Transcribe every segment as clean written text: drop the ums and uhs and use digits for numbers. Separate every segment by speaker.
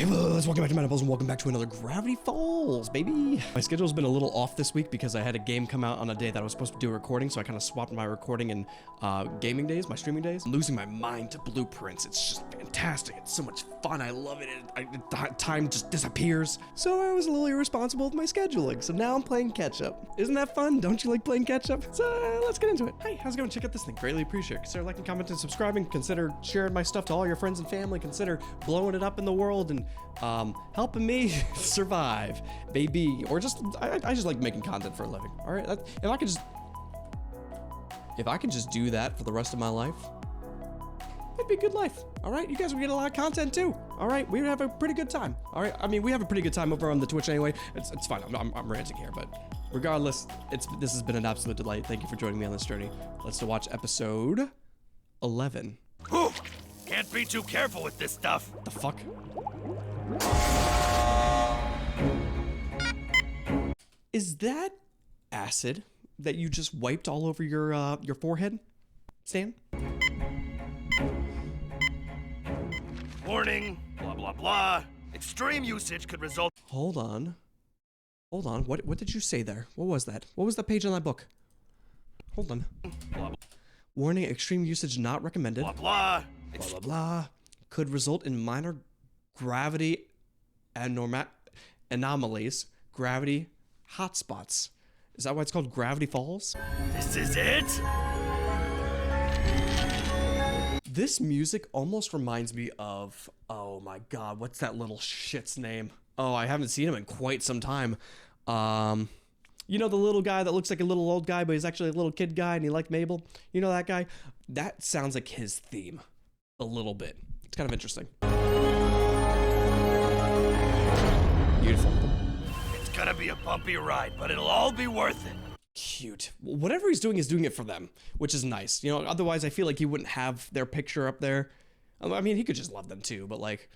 Speaker 1: Hey buzz, welcome back to Metaballs and welcome back to another Gravity Falls, baby. My schedule's been a little off this week because I had a game come out on a day that I was supposed to do a recording, so I kind of swapped my recording and gaming days, my streaming days. I'm losing my mind to Blueprints. It's just fantastic. It's so much fun. I love it. Time just disappears. So I was a little irresponsible with my scheduling, so now I'm playing catch up. Isn't that fun? Don't you like playing catch up? So let's get into it. Hey, how's it going? Check out this thing. Greatly appreciate it. Consider liking, commenting, subscribing. Consider sharing my stuff to all your friends and family. Consider blowing it up in the world and helping me survive, baby. Or just, I just like making content for a living. All right, if I could just do that for the rest of my life, it'd be a good life. All right, you guys will get a lot of content too. All right, we would have a pretty good time. All right, I mean, we have a pretty good time over on the Twitch anyway. It's fine. I'm ranting here, but regardless, this has been an absolute delight. Thank you for joining me on this journey. Let's watch episode 11.
Speaker 2: Whew. Can't be too careful with this stuff.
Speaker 1: The fuck? Is that acid that you just wiped all over your forehead, Stan?
Speaker 2: Warning, blah blah blah. Extreme usage could result.
Speaker 1: Hold on. What did you say there? What was that? What was the page on that book? Hold on.
Speaker 2: Blah
Speaker 1: Warning, extreme usage not recommended.
Speaker 2: blah blah.
Speaker 1: Blah blah blah. Could result in minor gravity anomalies, gravity hotspots. Is that why it's called Gravity Falls?
Speaker 2: This is it?
Speaker 1: This music almost reminds me of, oh my god, what's that little shit's name? Oh, I haven't seen him in quite some time. You know the little guy that looks like a little old guy, but he's actually a little kid guy and he liked Mabel? You know that guy? That sounds like his theme. A little bit. It's kind of interesting. Beautiful.
Speaker 2: It's gonna be a bumpy ride, but it'll all be worth it.
Speaker 1: Cute. Whatever he's doing is doing it for them, which is nice. You know, otherwise I feel like he wouldn't have their picture up there. I mean, he could just love them too, but like,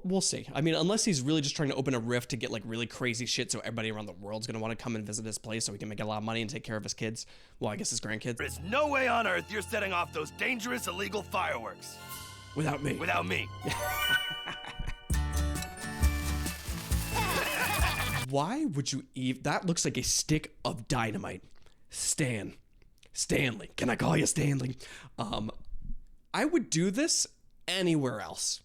Speaker 1: we'll see. I mean, unless he's really just trying to open a rift to get like really crazy shit so everybody around the world's gonna want to come and visit his place so he can make a lot of money and take care of his kids. Well, I guess his grandkids.
Speaker 2: There is no way on earth you're setting off those dangerous illegal fireworks.
Speaker 1: Without me.
Speaker 2: Without me.
Speaker 1: Why would you even? That looks like a stick of dynamite. Stanley. Can I call you Stanley? I would do this anywhere else.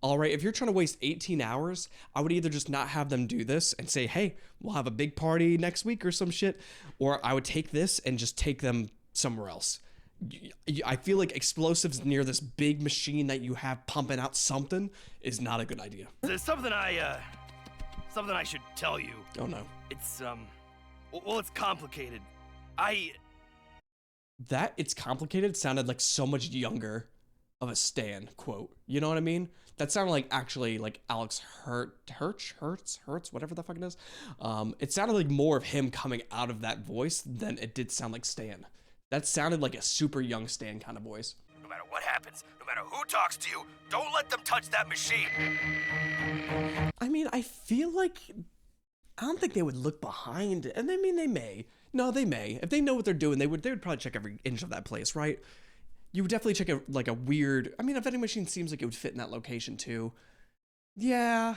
Speaker 1: All right, if you're trying to waste 18 hours, I would either just not have them do this and say, hey, we'll have a big party next week or some shit, or I would take this and just take them somewhere else. I feel like explosives near this big machine that you have pumping out something is not a good idea.
Speaker 2: There's something I should tell you.
Speaker 1: Oh no.
Speaker 2: It's, well, it's complicated.
Speaker 1: That it's complicated sounded like so much younger of a Stan quote. You know what I mean? That sounded like actually like Alex Hertz, whatever the fuck it is. It sounded like more of him coming out of that voice than it did sound like Stan. That sounded like a super young Stan kind of voice.
Speaker 2: No matter what happens, no matter who talks to you, don't let them touch that machine.
Speaker 1: I mean, I feel like I don't think they would look behind, and I mean they may. No, they may. If they know what they're doing, they would probably check every inch of that place, right? You would definitely check a weird. I mean, a vending machine seems like it would fit in that location too. Yeah.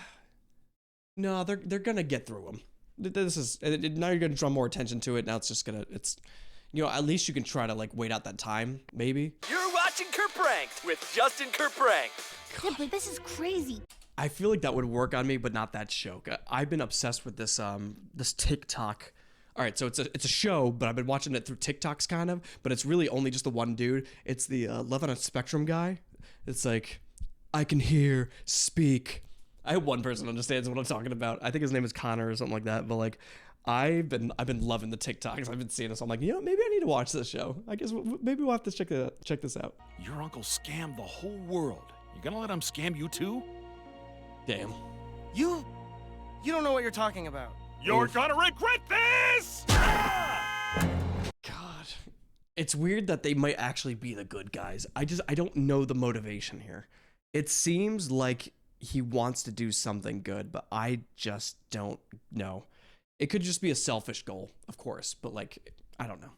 Speaker 1: No, they're gonna get through them. This is now you're gonna draw more attention to it. Now it's you know, at least you can try to like wait out that time, maybe.
Speaker 3: You're watching Kerpranked with Justin Kerprank.
Speaker 4: Yeah, but this is crazy.
Speaker 1: I feel like that would work on me, but not that show. I've been obsessed with this this TikTok. All right, so it's a show, but I've been watching it through TikToks kind of, but it's really only just the one dude. It's the Love on a Spectrum guy. It's like, I can hear, speak. I hope one person understands what I'm talking about. I think his name is Connor or something like that, but like, I've been loving the TikToks. I've been seeing this. I'm like, you know, maybe I need to watch this show. I guess maybe we'll have to check this out.
Speaker 5: Your uncle scammed the whole world. You gonna let him scam you too?
Speaker 1: Damn.
Speaker 6: You don't know what you're talking about.
Speaker 2: You're gonna regret this!
Speaker 1: God. It's weird that they might actually be the good guys. I don't know the motivation here. It seems like he wants to do something good, but I just don't know. It could just be a selfish goal, of course, but like, I don't know.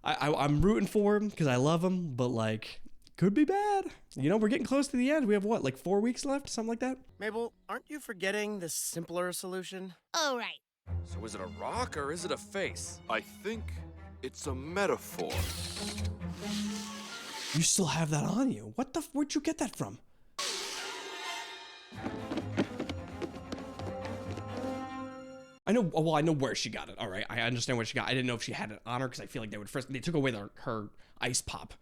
Speaker 1: I'm rooting for him because I love him, but like, Could be bad. You know, we're getting close to the end. We have what, like 4 weeks left? Something like that?
Speaker 6: Mabel, aren't you forgetting the simpler solution?
Speaker 4: Oh, right.
Speaker 3: So is it a rock or is it a face?
Speaker 5: I think it's a metaphor.
Speaker 1: You still have that on you. What the where'd you get that from? I know, well, I know where she got it. All right, I understand where she got it. I didn't know if she had it on her because I feel like they took away her ice pop.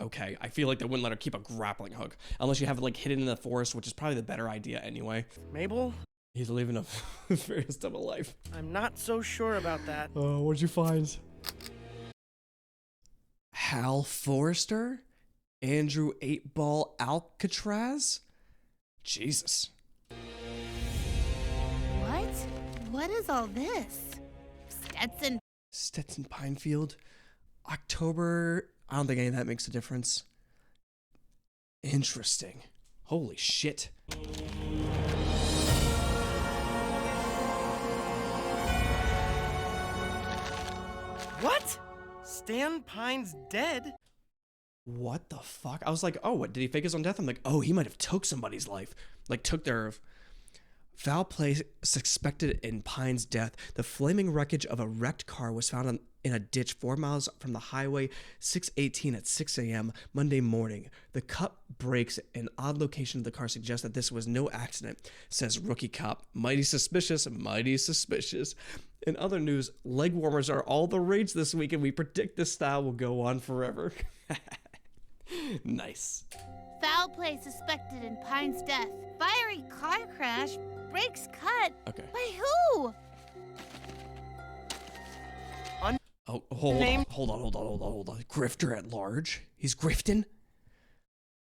Speaker 1: Okay, I feel like they wouldn't let her keep a grappling hook unless you have it like hidden in the forest, which is probably the better idea anyway.
Speaker 6: Mabel?
Speaker 1: He's living a very double life.
Speaker 6: I'm not so sure about that.
Speaker 1: Oh, what'd you find? Hal Forrester? Andrew 8-Ball Alcatraz? Jesus.
Speaker 4: What? What is all this?
Speaker 1: Stetson Pinefield? October? I don't think any of that makes a difference. Interesting. Holy shit.
Speaker 6: What? Stan Pine's dead?
Speaker 1: What the fuck? I was like, oh, what, did he fake his own death? I'm like, oh, he might have took somebody's life. Like, took their foul play suspected in Pine's death. The flaming wreckage of a wrecked car was found in a ditch 4 miles from the highway 618 at 6 a.m. Monday morning. The cup breaks and odd location of the car suggests that this was no accident, says rookie cop. Mighty suspicious, mighty suspicious. In other news, leg warmers are all the rage this week, and we predict this style will go on forever. Nice.
Speaker 4: Foul play suspected in Pine's death. Fiery car crash. Brakes cut.
Speaker 1: Okay.
Speaker 4: By who?
Speaker 1: Oh, hold on. Grifter at large? He's grifting?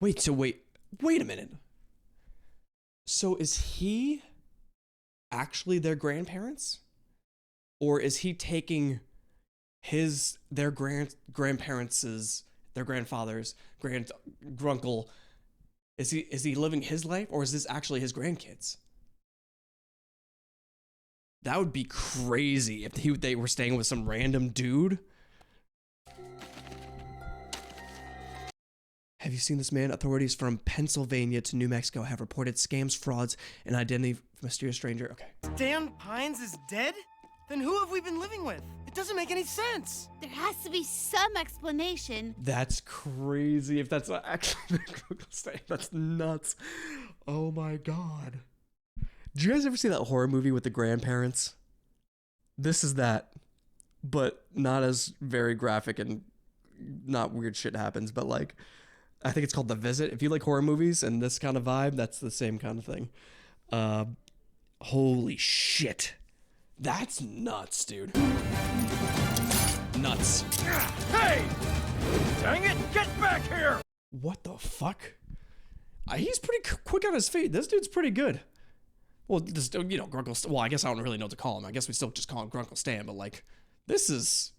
Speaker 1: Wait a minute. So is he actually their grandparents? Or is he taking their grandparents' their grandfather's grunkle? Is he living his life, or is this actually his grandkids? That would be crazy if they were staying with some random dude. Have you seen this man? Authorities from Pennsylvania to New Mexico have reported scams, frauds, and identity of a mysterious stranger. Okay.
Speaker 6: Stan Pines is dead? Then who have we been living with? It doesn't make any sense.
Speaker 4: There has to be some explanation.
Speaker 1: That's crazy if that's actually the Google state. That's nuts. Oh my god. Did you guys ever see that horror movie with the grandparents? This is that, but not as very graphic and not weird shit happens, but like, I think it's called The Visit. If you like horror movies and this kind of vibe, that's the same kind of thing. Holy shit. That's nuts, dude. Nuts.
Speaker 2: Hey! Dang it! Get back here!
Speaker 1: What the fuck? He's pretty quick on his feet. This dude's pretty good. Well, this, you know, Grunkle. Well, I guess I don't really know what to call him. I guess we still just call him Grunkle Stan. But like, this is.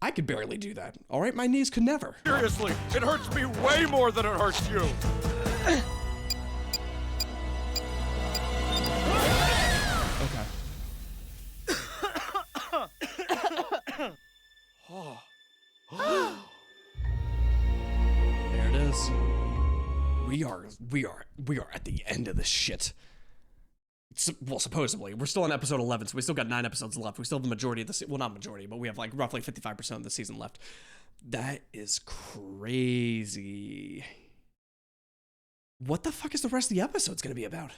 Speaker 1: I could barely do that. All right, my knees could never.
Speaker 2: Seriously, it hurts me way more than it hurts you.
Speaker 1: Okay. There it is. We are at the end of this shit. Well, supposedly. We're still on episode 11, so we still got 9 episodes left. We still have the majority of the well, not majority, but we have like roughly 55% of the season left. That is crazy. What the fuck is the rest of the episode's gonna be about?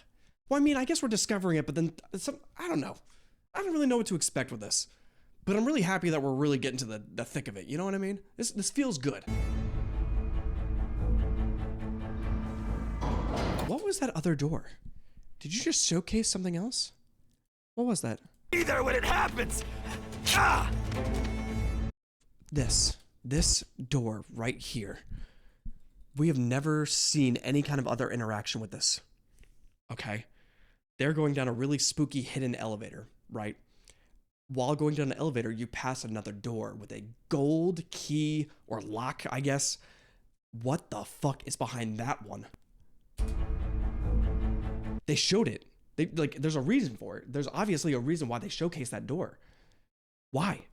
Speaker 1: Well, I mean, I guess we're discovering it, but then I don't know. I don't really know what to expect with this. But I'm really happy that we're really getting to the thick of it. You know what I mean? This feels good. What was that other door? Did you just showcase something else? What was that?
Speaker 2: Be there when it happens. Ah!
Speaker 1: This door right here. We have never seen any kind of other interaction with this. Okay. They're going down a really spooky hidden elevator, right? While going down the elevator, you pass another door with a gold key or lock, I guess. What the fuck is behind that one? They showed it. There's a reason for it. There's obviously a reason why they showcased that door. Why?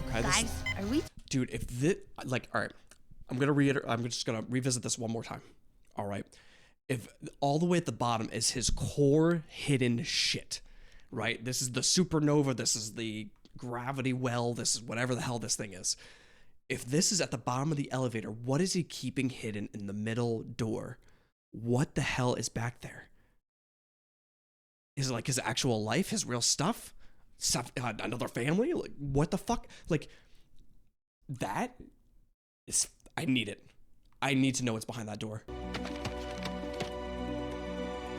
Speaker 1: Okay,
Speaker 4: Guys, are we?
Speaker 1: dude, if this, like, all right, I'm just gonna revisit this one more time. All right, if all the way at the bottom is his core hidden shit, right? This is the supernova. This is the gravity well. This is whatever the hell this thing is. If this is at the bottom of the elevator, what is he keeping hidden in the middle door? What the hell is back there? Is it like his actual life, his real stuff? Another family? Like, what the fuck? Like, that is, I need it. I need to know what's behind that door.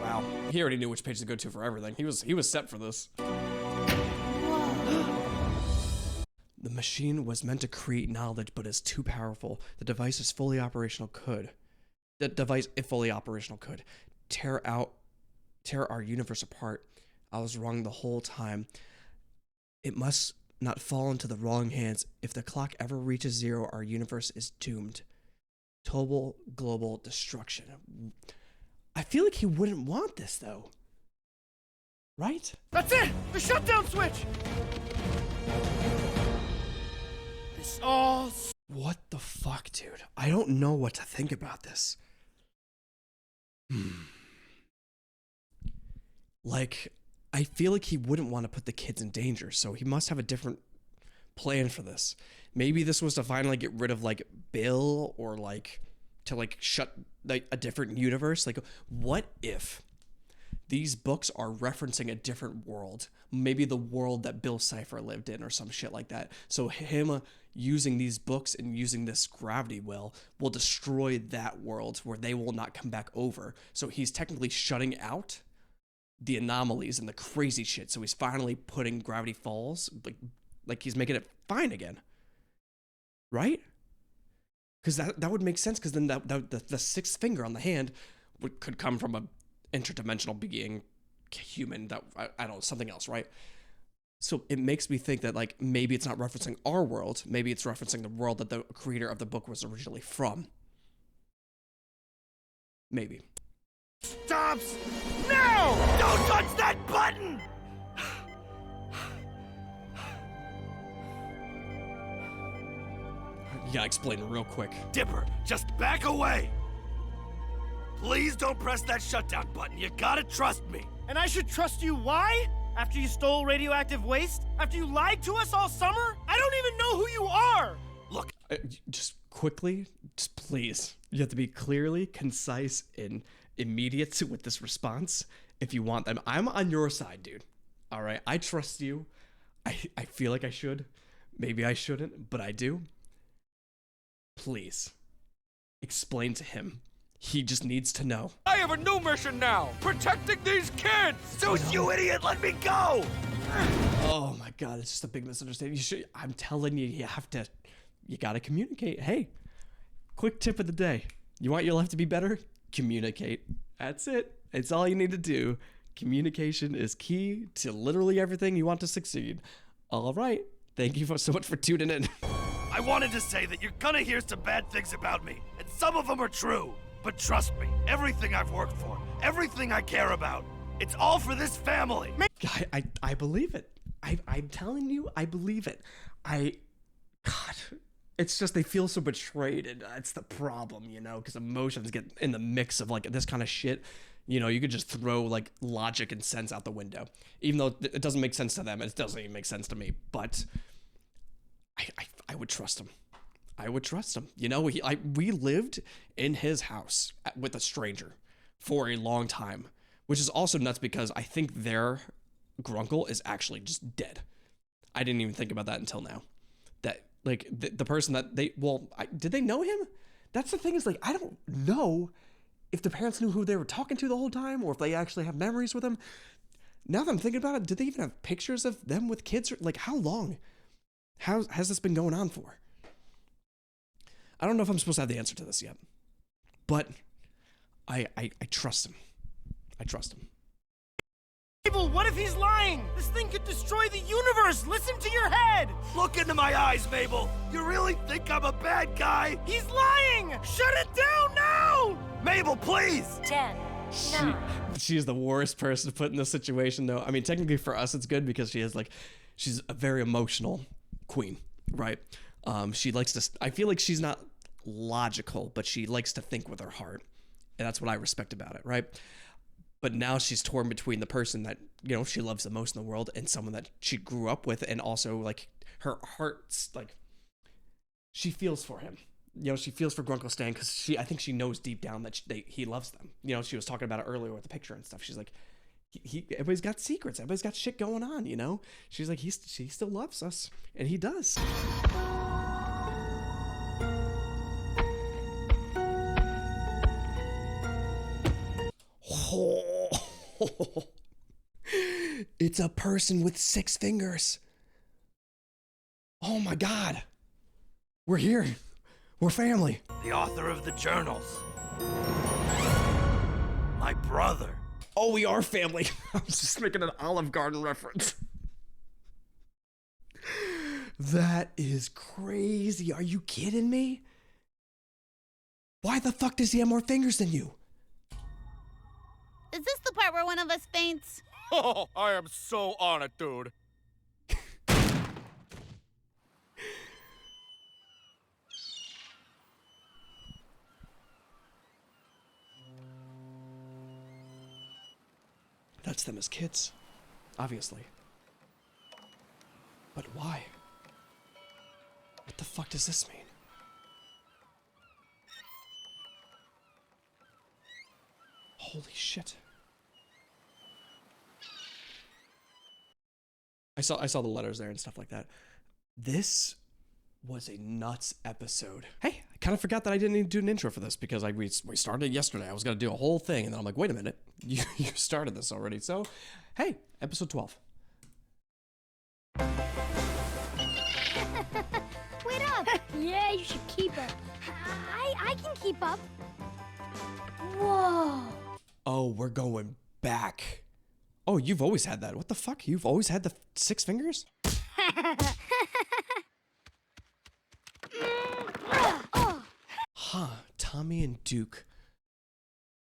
Speaker 1: Wow. He already knew which page to go to for everything. He was set for this. The machine was meant to create knowledge, but is too powerful. The device is fully operational could. The device, if fully operational, could tear our universe apart. I was wrong the whole time. It must not fall into the wrong hands. If the clock ever reaches 0, our universe is doomed. Total global destruction. I feel like he wouldn't want this, though. Right?
Speaker 6: That's it! The shutdown switch! This all...
Speaker 1: What the fuck, dude? I don't know what to think about this. Like, I feel like he wouldn't want to put the kids in danger, so he must have a different plan for this. Maybe this was to finally get rid of, like, Bill, or, like, to, like, shut, like, a different universe. Like, what if these books are referencing a different world? Maybe the world that Bill Cipher lived in, or some shit like that. So him using these books and using this gravity well will destroy that world where they will not come back over. So he's technically shutting out the anomalies and the crazy shit. So he's finally putting Gravity Falls, like he's making it fine again. Right? Because that would make sense, because then the sixth finger on the hand could come from a interdimensional being, human, that I don't know, something else, right? So it makes me think that, like, maybe it's not referencing our world, maybe it's referencing the world that the creator of the book was originally from. Maybe.
Speaker 6: Stops now!
Speaker 2: Don't touch that button!
Speaker 1: You gotta explain it real quick.
Speaker 2: Dipper, just back away! Please don't press that shutdown button. You gotta trust me.
Speaker 6: And I should trust you why? After you stole radioactive waste? After you lied to us all summer? I don't even know who you are!
Speaker 2: Look,
Speaker 1: Just quickly, just please. You have to be clearly, concise, and immediate with this response if you want them. I'm on your side, dude. All right, I trust you. I feel like I should. Maybe I shouldn't, but I do. Please, explain to him. He just needs to know.
Speaker 3: I have a new mission now! Protecting these kids!
Speaker 2: Zeus, you idiot, let me go!
Speaker 1: Oh my god, it's just a big misunderstanding. I'm telling you, you gotta communicate. Hey, quick tip of the day. You want your life to be better? Communicate. That's it. It's all you need to do. Communication is key to literally everything you want to succeed. All right. Thank you so much for tuning in.
Speaker 2: I wanted to say that you're gonna hear some bad things about me, and some of them are true. But trust me, everything I've worked for, everything I care about, it's all for this family.
Speaker 1: I believe it. I'm telling you, I believe it. God, it's just they feel so betrayed, and it's the problem, you know, because emotions get in the mix of, like, this kind of shit. You know, you could just throw, like, logic and sense out the window, even though it doesn't make sense to them. It doesn't even make sense to me, but I would trust him. I would trust him. You know, we lived in his house with a stranger for a long time, which is also nuts because I think their grunkle is actually just dead. I didn't even think about that until now. That, like, the person that did they know him? That's the thing, is, like, I don't know if the parents knew who they were talking to the whole time, or if they actually have memories with him. Now that I'm thinking about it, did they even have pictures of them with kids? Like, how long has this been going on for? I don't know if I'm supposed to have the answer to this yet, but I trust him. I trust him.
Speaker 6: Mabel, what if he's lying? This thing could destroy the universe! Listen to your head!
Speaker 2: Look into my eyes, Mabel. You really think I'm a bad guy?
Speaker 6: He's lying! Shut it down now!
Speaker 2: Mabel, please!
Speaker 7: 10, 9.
Speaker 1: She is the worst person to put in this situation, though. I mean, technically for us, it's good because she's a very emotional queen, right? She likes to, I feel like she's not logical, but she likes to think with her heart. And that's what I respect about it, right? But now she's torn between the person that, you know, she loves the most in the world and someone that she grew up with, and also like her heart's like, she feels for him. You know, she feels for Grunkle Stan because I think she knows deep down that he loves them. You know, she was talking about it earlier with the picture and stuff. She's like, everybody's got secrets. Everybody's got shit going on, you know? She's like, she still loves us, and he does. Oh, it's a person with 6 fingers. Oh my God. We're here. We're family.
Speaker 2: The author of the journals. My brother.
Speaker 1: Oh, we are family. I was just making an Olive Garden reference. That is crazy. Are you kidding me? Why the fuck does he have more fingers than you?
Speaker 4: Is this the part where one of us faints?
Speaker 3: Oh, I am so on it, dude.
Speaker 1: That's them as kids, obviously. But why? What the fuck does this mean? Holy shit. I saw the letters there and stuff like that. This was a nuts episode. Hey, I kind of forgot that I didn't need to do an intro for this because we started it yesterday. I was going to do a whole thing, and then I'm like, wait a minute. You started this already. So, hey, episode 12.
Speaker 7: Wait up! Yeah, you should keep up. I can keep up. Whoa.
Speaker 1: Oh, we're going back. Oh, you've always had that. What the fuck? You've always had the 6 fingers? Huh, Tommy and Duke.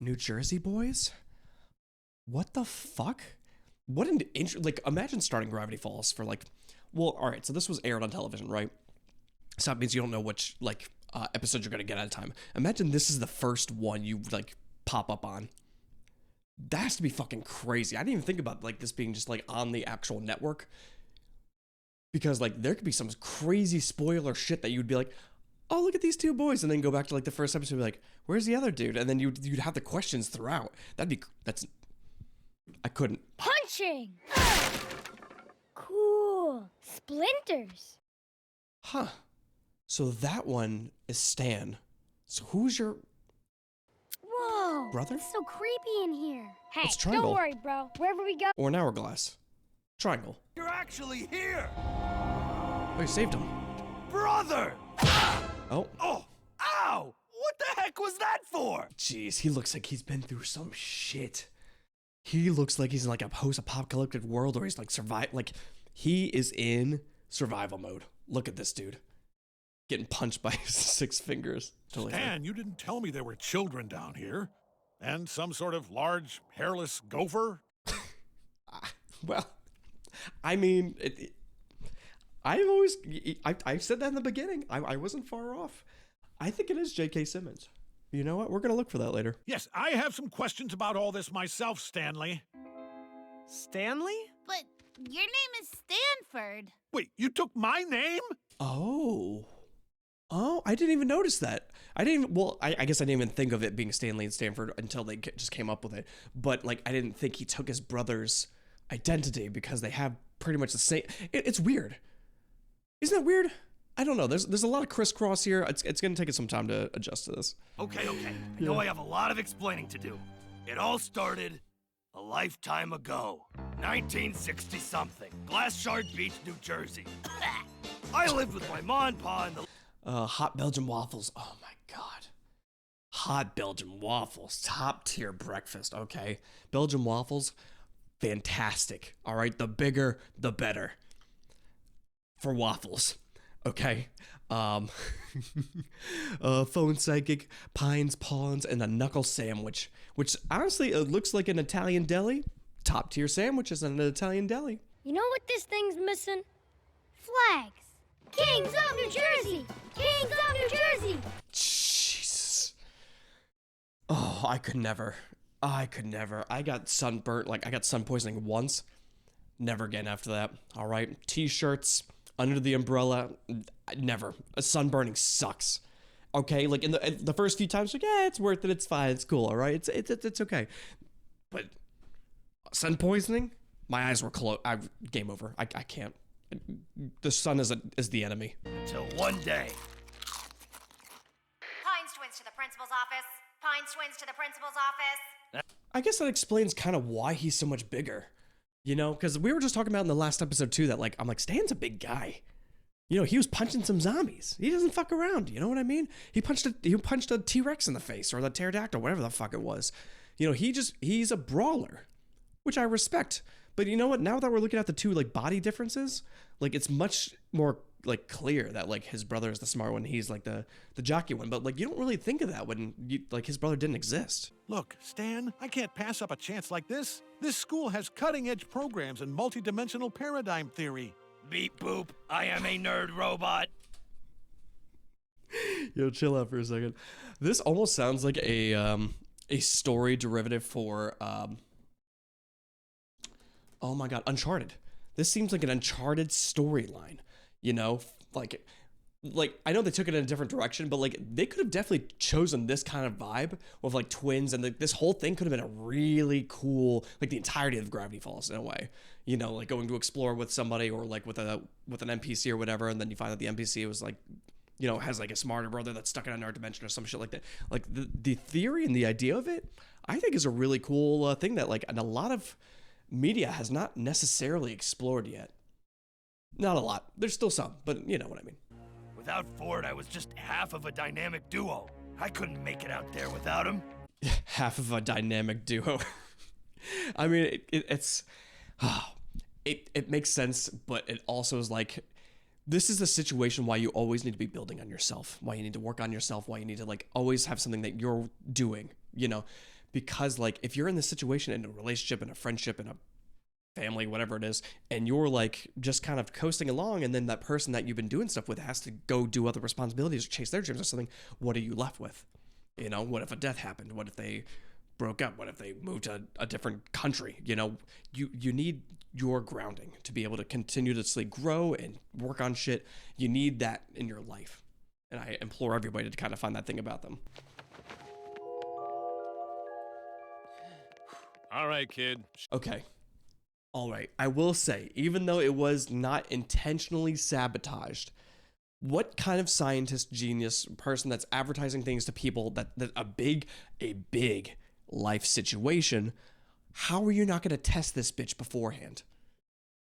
Speaker 1: New Jersey boys? What the fuck? What an like, imagine starting Gravity Falls for like, well, all right, so this was aired on television, right? So that means you don't know which, like, episodes you're gonna get at a time. Imagine this is the first one you, like, pop up on. That has to be fucking crazy. I didn't even think about, like, this being just, like, on the actual network. Because, like, there could be some crazy spoiler shit that you'd be like, oh, look at these 2 boys, and then go back to, like, the first episode and be like, where's the other dude? And then you'd have the questions throughout. I couldn't.
Speaker 7: Punching! Cool. Splinters.
Speaker 1: Huh. So that one is Stan. So who's your
Speaker 7: Whoa.
Speaker 1: brother?
Speaker 7: It's so creepy in here. Hey,
Speaker 1: It's Triangle.
Speaker 7: don't worry, bro. Wherever we go.
Speaker 1: Or an hourglass? Triangle.
Speaker 2: You're actually here!
Speaker 1: Oh, you saved him.
Speaker 2: Brother!
Speaker 1: Oh.
Speaker 2: Oh! Ow! What the heck was that for?
Speaker 1: Jeez, he looks like he's been through some shit. He looks like he's in like a post-apocalyptic world, or he's like he is in survival mode. Look at this dude. Getting punched by 6 fingers. Totally
Speaker 5: Stan, you didn't tell me there were children down here. And some sort of large, hairless gopher?
Speaker 1: Well, I mean, I said that in the beginning. I wasn't far off. I think it is J.K. Simmons. You know what? We're going to look for that later.
Speaker 5: Yes, I have some questions about all this myself, Stanley.
Speaker 6: Stanley?
Speaker 4: But your name is Stanford.
Speaker 5: Wait, you took my name?
Speaker 1: Oh, I didn't even notice that. I guess I didn't even think of it being Stanley and Stanford until they just came up with it. But, like, I didn't think he took his brother's identity because they have pretty much the same. It's weird. Isn't that weird? I don't know. There's a lot of crisscross here. It's going to take us some time to adjust to this.
Speaker 2: Okay. I know I have a lot of explaining to do. It all started a lifetime ago. 1960-something. Glass Shard Beach, New Jersey. I lived with my ma and pa in the...
Speaker 1: Hot Belgian waffles. Oh my God. Hot Belgian waffles. Top tier breakfast. Okay. Belgian waffles. Fantastic. All right. The bigger, the better. For waffles. Okay. Phone psychic, Pines Pawns, and a knuckle sandwich. Which honestly, it looks like an Italian deli. Top tier sandwiches in an Italian deli.
Speaker 7: You know what this thing's missing? Flags. Kings of New Jersey! Kings of New Jersey!
Speaker 1: Jesus. Oh, I could never. I got sunburnt, like I got sun poisoning once. Never again after that. All right. T-shirts under the umbrella. Never. Sunburning sucks. Okay. Like in the first few times, like, yeah, it's worth it. It's fine. It's cool. All right. It's okay. But sun poisoning, my eyes were closed. Game over. I can't. The sun is the enemy.
Speaker 2: Until one day.
Speaker 8: Pines Twins to the principal's office. Pines Twins to the principal's office.
Speaker 1: I guess that explains kind of why he's so much bigger. You know, because we were just talking about in the last episode too that like I'm like Stan's a big guy. You know, he was punching some zombies. He doesn't fuck around. You know what I mean? He punched a T-Rex in the face or the pterodactyl, whatever the fuck it was. You know, he's a brawler, which I respect. But you know what? Now that we're looking at the two like body differences, like it's much more like clear that like his brother is the smart one. He's like the jockey one. But like you don't really think of that when like his brother didn't exist.
Speaker 5: Look, Stan, I can't pass up a chance like this. This school has cutting-edge programs in multidimensional paradigm theory.
Speaker 2: Beep boop. I am a nerd robot.
Speaker 1: Yo, chill out for a second. This almost sounds like a story derivative for oh my god, Uncharted. This seems like an Uncharted storyline. You know, like I know they took it in a different direction, but like they could have definitely chosen this kind of vibe with like twins, and this whole thing could have been a really cool, like the entirety of Gravity Falls in a way. You know, like going to explore with somebody or like with an NPC or whatever, and then you find that the NPC was like, you know, has like a smarter brother that's stuck in another dimension or some shit like that. Like the theory and the idea of it, I think is a really cool thing that like and a lot of media has not necessarily explored yet. Not a lot. There's still some, but you know what I mean.
Speaker 2: Without Ford, I was just half of a dynamic duo. I couldn't make it out there without him.
Speaker 1: Half of a dynamic duo. I mean, it makes sense, but it also is like, this is the situation why you always need to be building on yourself, why you need to work on yourself, why you need to like always have something that you're doing, you know, because like if you're in this situation in a relationship, in a friendship, in a family, whatever it is, and you're like just kind of coasting along, and then that person that you've been doing stuff with has to go do other responsibilities or chase their dreams or something, what are you left with? You know, what if a death happened? What if they broke up? What if they moved to a different country? You know, you need your grounding to be able to continuously grow and work on shit. You need that in your life, and I implore everybody to kind of find that thing about them.
Speaker 3: All right, kid.
Speaker 1: Okay. All right, I will say, even though it was not intentionally sabotaged, what kind of scientist, genius, person that's advertising things to people that a big life situation, how are you not going to test this bitch beforehand?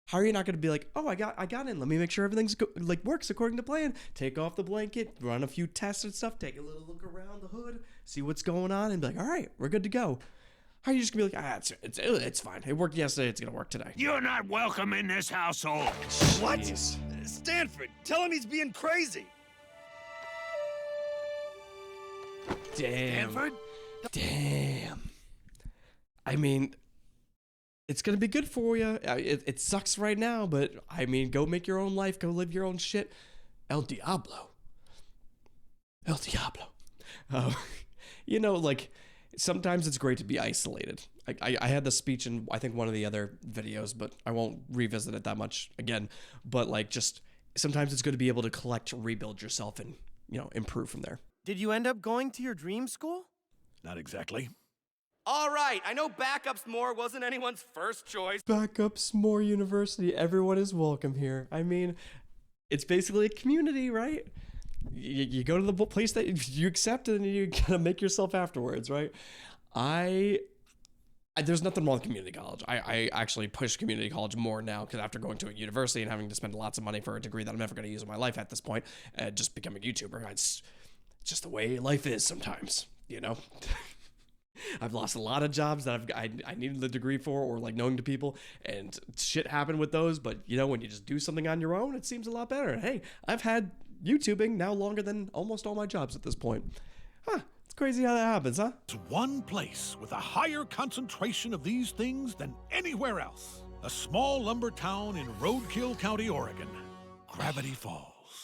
Speaker 1: How are you not going to be like, oh, I got in, let me make sure everything's works according to plan, take off the blanket, run a few tests and stuff, take a little look around the hood, see what's going on, and be like, all right, we're good to go. How are you just gonna be like, it's fine. It worked yesterday, it's gonna work today.
Speaker 2: You're not welcome in this household. What? Stanford, tell him he's being crazy.
Speaker 1: Damn.
Speaker 2: Stanford?
Speaker 1: Damn. I mean, it's gonna be good for you. It sucks right now, but I mean, go make your own life, go live your own shit. El Diablo. You know, like, sometimes it's great to be isolated. I had this speech in, I think, one of the other videos, but I won't revisit it that much again. But like, just sometimes it's good to be able to collect, rebuild yourself, and, you know, improve from there.
Speaker 6: Did you end up going to your dream school?
Speaker 5: Not exactly.
Speaker 3: All right, I know Backups More wasn't anyone's first choice.
Speaker 1: Backups More University. Everyone is welcome here. I mean, it's basically a community, right? You go to the place that you accept, and you gotta make yourself afterwards, right? There's nothing wrong with community college. I actually push community college more now, because after going to a university and having to spend lots of money for a degree that I'm never going to use in my life at this point, just becoming a YouTuber, it's just the way life is sometimes, you know? I've lost a lot of jobs that I needed the degree for, or like knowing to people, and shit happened with those. But you know, when you just do something on your own, it seems a lot better. And hey, I've had YouTubing now longer than almost all my jobs at this point. It's crazy how that happens, huh?
Speaker 5: It's one place with a higher concentration of these things than anywhere else. A small lumber town in Roadkill County, Oregon. Gravity Falls.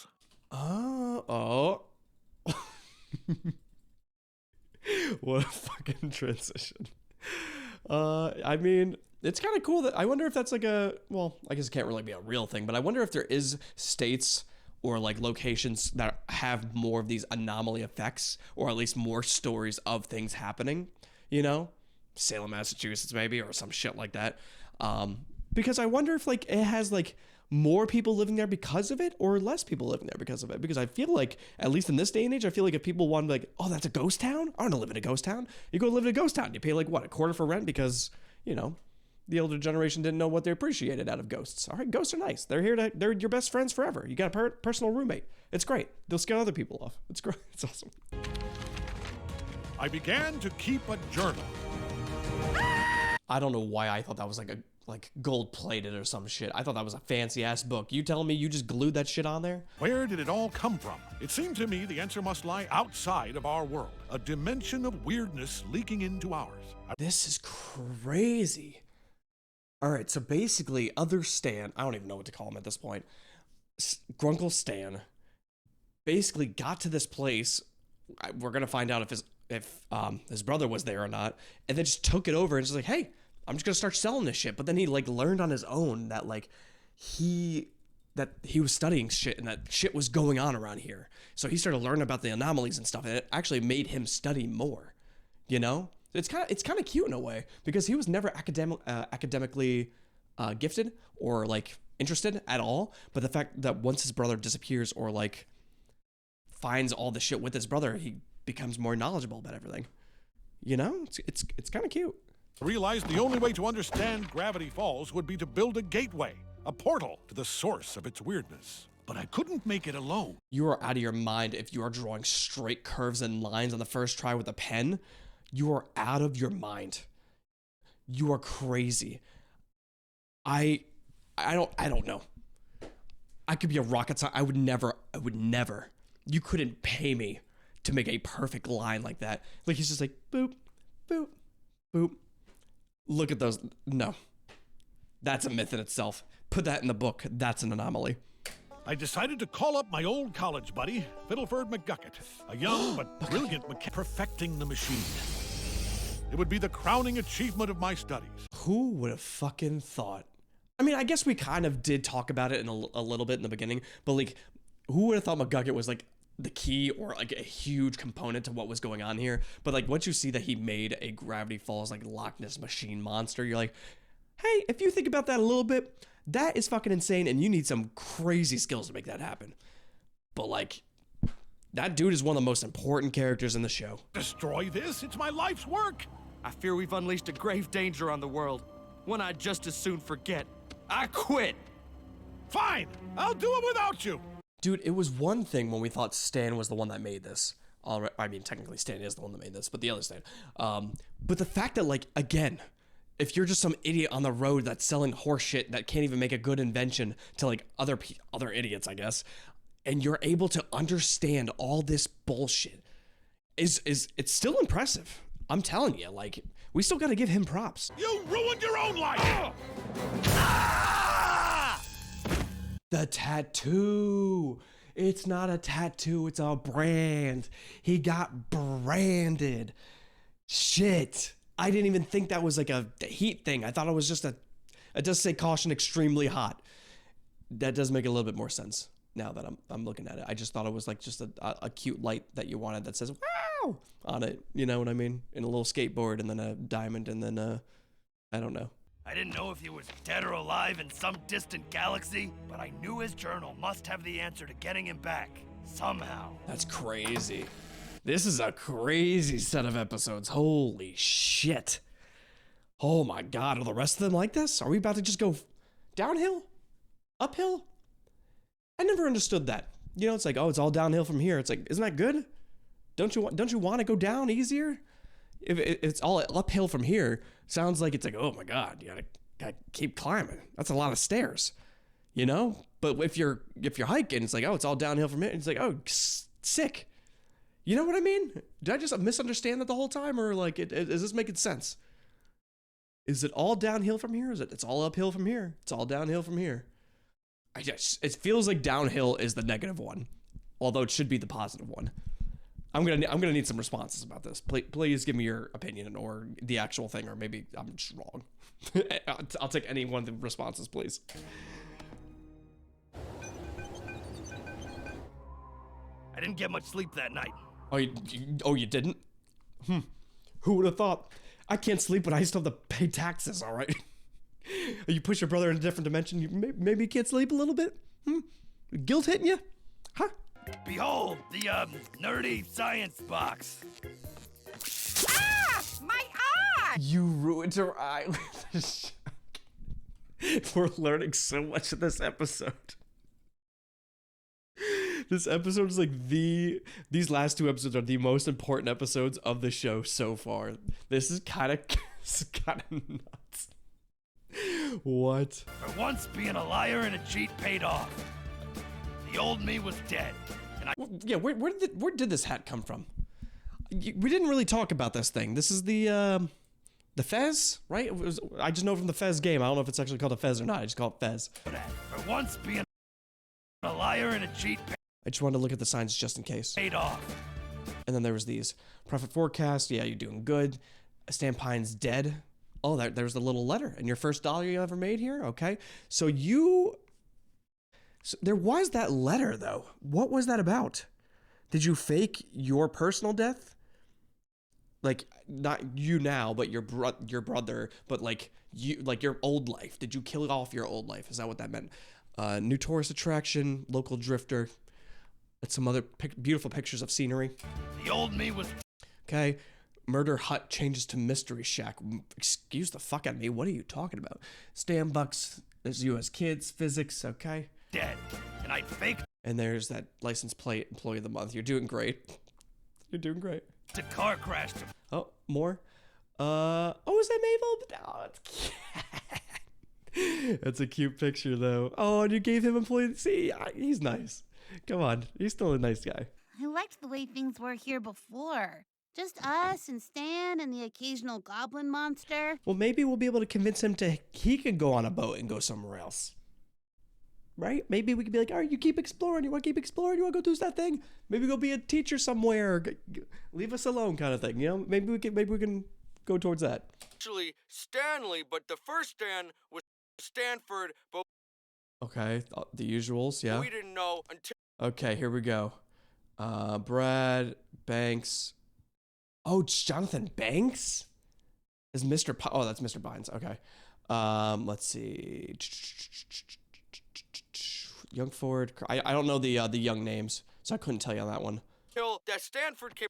Speaker 1: Oh. What a fucking transition. I mean, it's kind of cool that I wonder if that's like well, I guess it can't really be a real thing, but I wonder if there is states or like locations that have more of these anomaly effects, or at least more stories of things happening, you know? Salem, Massachusetts maybe, or some shit like that. Because I wonder if like it has like more people living there because of it, or less people living there because of it. Because I feel like, at least in this day and age, I feel like if people want to like, oh, that's a ghost town? I want to live in a ghost town. You go live in a ghost town. You pay like, what, a quarter for rent because, you know, the older generation didn't know what they appreciated out of ghosts. All right, ghosts are nice. They're your best friends forever. You got a personal roommate. It's great. They'll scare other people off. It's great. It's awesome.
Speaker 5: I began to keep a journal.
Speaker 1: I don't know why I thought that was like gold plated or some shit. I thought that was a fancy ass book. You telling me you just glued that shit on there?
Speaker 5: Where did it all come from? It seemed to me the answer must lie outside of our world, a dimension of weirdness leaking into ours.
Speaker 1: This is crazy. All right, so basically, other Stan, I don't even know what to call him at this point, Grunkle Stan, basically got to this place. We're gonna find out if his brother was there or not, and then just took it over and just like, hey, I'm just gonna start selling this shit. But then he like learned on his own that like he was studying shit and that shit was going on around here. So he started learning about the anomalies and stuff, and it actually made him study more. You know, it's kind of cute in a way because he was never academically gifted or like interested at all. But the fact that once his brother disappears or like finds all the shit with his brother, he becomes more knowledgeable about everything. You know, it's kind of cute.
Speaker 5: I realized the only way to understand Gravity Falls would be to build a gateway, a portal to the source of its weirdness. But I couldn't make it alone.
Speaker 1: You are out of your mind if you are drawing straight curves and lines on the first try with a pen. You are out of your mind. You are crazy. I don't know. I could be a rocket scientist. I would never. You couldn't pay me to make a perfect line like that. Like he's just like boop, boop, boop. Look at those. No. That's a myth in itself. Put that in the book. That's an anomaly.
Speaker 5: I decided to call up my old college buddy, Fiddleford McGucket, a young but brilliant mechanic perfecting the machine. It would be the crowning achievement of my studies.
Speaker 1: Who would have fucking thought? I mean, I guess we kind of did talk about it in a little bit in the beginning, but like, who would have thought McGucket was like the key or like a huge component to what was going on here? But like, once you see that he made a Gravity Falls like Loch Ness machine monster, you're like, hey, if you think about that a little bit, that is fucking insane, and you need some crazy skills to make that happen. But like, that dude is one of the most important characters in the show.
Speaker 5: Destroy this? It's my life's work.
Speaker 3: I fear we've unleashed a grave danger on the world, one I'd just as soon forget. I quit.
Speaker 5: Fine, I'll do it without you.
Speaker 1: Dude, it was one thing when we thought Stan was the one that made this. I mean, technically Stan is the one that made this, but the other Stan. But the fact that, like, again, if you're just some idiot on the road that's selling horse shit that can't even make a good invention to, like, other idiots, I guess, and you're able to understand all this bullshit, it's still impressive. I'm telling you, like, we still got to give him props.
Speaker 5: You ruined your own life.
Speaker 1: The tattoo. It's not a tattoo, it's a brand. He got branded. Shit. I didn't even think that was like a heat thing. I thought it was just it does say caution extremely hot. That does make a little bit more sense now that I'm looking at it. I just thought it was like just a cute light that you wanted that says wow on it. You know what I mean? And a little skateboard and then a diamond and then I don't know.
Speaker 2: I didn't know if he was dead or alive in some distant galaxy, but I knew his journal must have the answer to getting him back, somehow.
Speaker 1: That's crazy. This is a crazy set of episodes. Holy shit. Oh my god, are the rest of them like this? Are we about to just go downhill? Uphill? I never understood that. You know, it's like, oh, it's all downhill from here. It's like, isn't that good? Don't you want to go down easier? If it's all uphill from here, sounds like it's like, oh my god, you gotta keep climbing. That's a lot of stairs, you know. But if you're hiking, it's like, oh, it's all downhill from here. It's like, oh, sick. You know what I mean? Did I just misunderstand that the whole time, or like, is this making sense? Is it all downhill from here? Is it's all uphill from here? It's all downhill from here. It feels like downhill is the negative one. although it should be the positive one. I'm gonna need some responses about this. Please give me your opinion or the actual thing, or maybe I'm just wrong. I'll take any one of the responses, please.
Speaker 2: I didn't get much sleep that night.
Speaker 1: Oh, you didn't? Who would have thought? I can't sleep when I still have to pay taxes, all right? You push your brother in a different dimension, you maybe can't sleep a little bit? Guilt hitting you? Huh?
Speaker 2: Behold, the, nerdy science box.
Speaker 9: Ah! My eye!
Speaker 1: You ruined her eye with this joke. We're learning so much in this episode. This episode is like these last 2 episodes are the most important episodes of the show so far. This is kind of nuts. What?
Speaker 2: For once, being a liar and a cheat paid off. The old me was dead, and
Speaker 1: Yeah, where did this hat come from? We didn't really talk about this thing. This is the Fez, right? I just know from the Fez game. I don't know if it's actually called a Fez or not. I just call it Fez.
Speaker 2: For once, being a liar and a cheat
Speaker 1: I just wanted to look at the signs just in case.
Speaker 2: paid off.
Speaker 1: And then there was these profit forecast. Yeah, you're doing good. Stan Pine's dead. Oh, there's the little letter. And your first dollar you ever made here? Okay. So there was that letter, though. What was that about? Did you fake your personal death? Like, not you now, but your brother, but like your old life. Did you kill off your old life? Is that what that meant? New tourist attraction, local drifter. It's some other beautiful pictures of scenery.
Speaker 2: The old me was
Speaker 1: Okay. Murder hut changes to mystery shack. Excuse the fuck out of me. What are you talking about? Stan Bucks. There's you as kids. Physics. Okay.
Speaker 2: dead, and I'd faked
Speaker 1: And there's that license plate employee of the month. You're doing great. You're doing great.
Speaker 2: a car crash to
Speaker 1: Oh, more. Oh, is that Mabel? Oh, it's cute. That's a cute picture, though. Oh, and you gave him employee. See, he's nice. Come on, he's still a nice guy.
Speaker 4: I liked the way things were here before. Just us and Stan and the occasional goblin monster.
Speaker 1: Well, maybe we'll be able to convince him he can go on a boat and go somewhere else. Right? Maybe we could be like, all right, you keep exploring. You want to keep exploring? You want to go do that thing? Maybe go be a teacher somewhere. Leave us alone, kind of thing. You know? Maybe we can go towards that.
Speaker 3: Actually, Stanley, but the first Stan was Stanford, but
Speaker 1: Okay, the usuals, yeah.
Speaker 3: we didn't know until
Speaker 1: Okay, here we go. Brad Banks. Oh, it's Jonathan Banks? Is Mr. Oh, that's Mr. Bynes. Okay. Let's see. Young Ford. I don't know the young names, so I couldn't tell you on that one.
Speaker 3: that Stanford came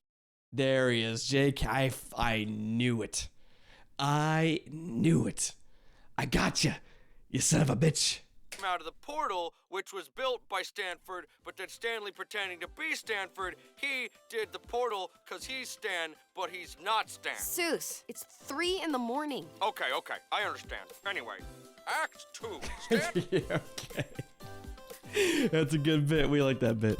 Speaker 1: There he is, Jake. I knew it. I knew it. I gotcha, you son of a bitch.
Speaker 3: out of the portal, which was built by Stanford, but then Stanley pretending to be Stanford, he did the portal because he's Stan, but he's not Stan.
Speaker 9: Seuss, it's 3 in the morning.
Speaker 3: Okay, I understand. Anyway, Act 2. Stan
Speaker 1: Yeah, okay. That's a good bit. We like that bit.